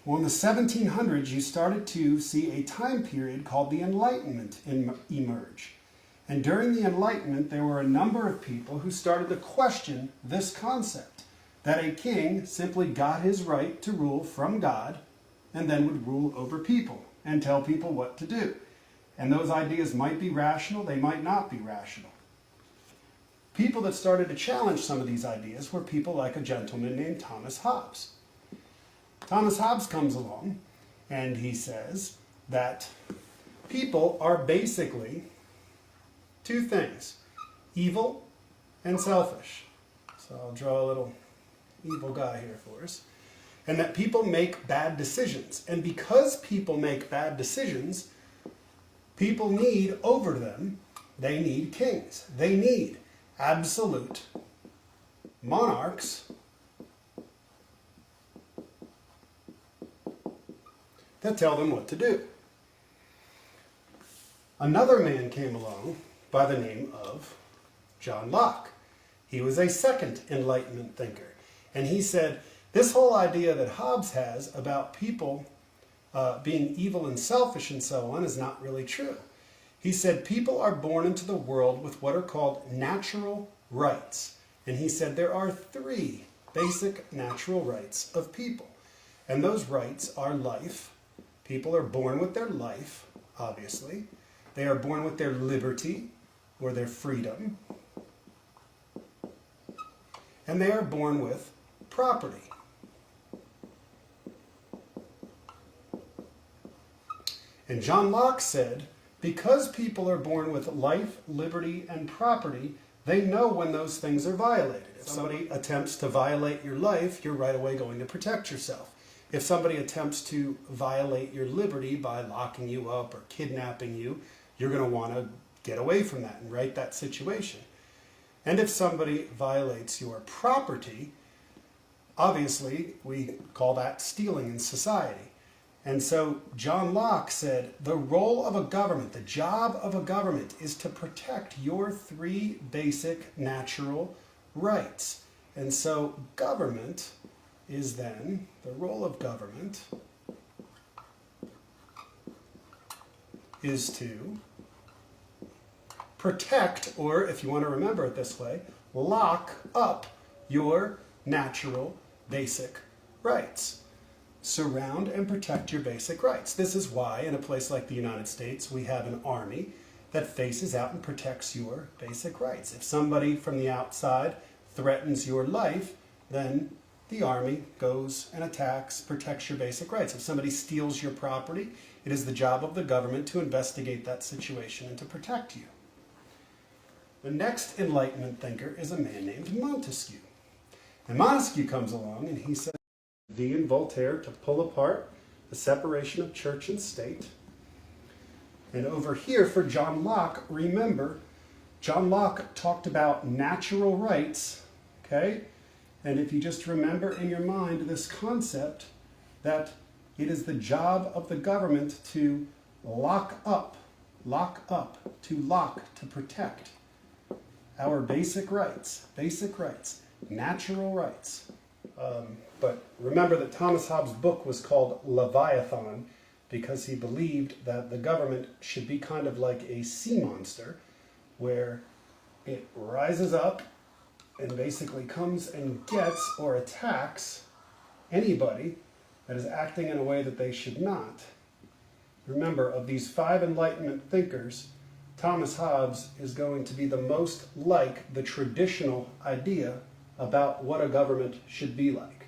Well, in the 1700s, you started to see a time period called the Enlightenment emerge. And during the Enlightenment, there were a number of people who started to question this concept, that a king simply got his right to rule from God and then would rule over people and tell people what to do. And those ideas might be rational, they might not be rational. People that started to challenge some of these ideas were people like a gentleman named Thomas Hobbes. Thomas Hobbes comes along and he says that people are basically two things, evil and selfish. So I'll draw a little evil guy here for us. And that people make bad decisions. And because people make bad decisions, people need over them, they need kings. They need absolute monarchs that tell them what to do. Another man came along by the name of John Locke. He was a second Enlightenment thinker. And he said, this whole idea that Hobbes has about people being evil and selfish and so on is not really true. He said people are born into the world with what are called natural rights. And he said there are three basic natural rights of people. And those rights are life. People are born with their life, obviously. They are born with their liberty or their freedom. And they are born with property. And John Locke said, because people are born with life, liberty, and property, they know when those things are violated. If somebody attempts to violate your life, you're right away going to protect yourself. If somebody attempts to violate your liberty by locking you up or kidnapping you, you're going to want to get away from that and right that situation. And if somebody violates your property, obviously we call that stealing in society. And so John Locke said the role of a government, the job of a government, is to protect your three basic natural rights. And so government is then, the role of government is to protect, or if you want to remember it this way, lock up your natural basic rights. Surround and protect your basic rights. This is why in a place like the United States we have an army that faces out and protects your basic rights. If somebody from the outside threatens your life, then the army goes and attacks, protects your basic rights. If somebody steals your property, it is the job of the government to investigate that situation and to protect you. The next Enlightenment thinker is a man named Montesquieu. And Montesquieu comes along and he says, and Voltaire to pull apart the separation of church and state. And over here for John Locke, remember, John Locke talked about natural rights, okay? And if you just remember in your mind this concept that it is the job of the government to lock up, to protect our basic rights, natural rights. But remember that Thomas Hobbes' book was called Leviathan because he believed that the government should be kind of like a sea monster where it rises up and basically comes and gets or attacks anybody that is acting in a way that they should not. Remember, of these five Enlightenment thinkers, Thomas Hobbes is going to be the most like the traditional idea about what a government should be like.